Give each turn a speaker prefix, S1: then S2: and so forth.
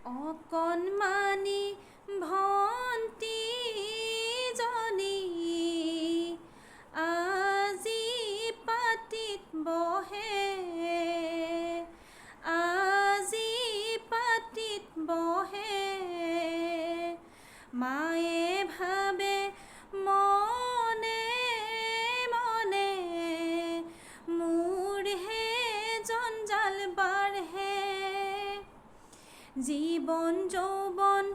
S1: অকণমানি ভন্তি জনী আজি পাটিত বহে, আজি পাটিত বহে। মায়ে ভাবে মনে মনে, মোৰহে জঞ্জাল বাঢ়ে। জীৱন যৌৱন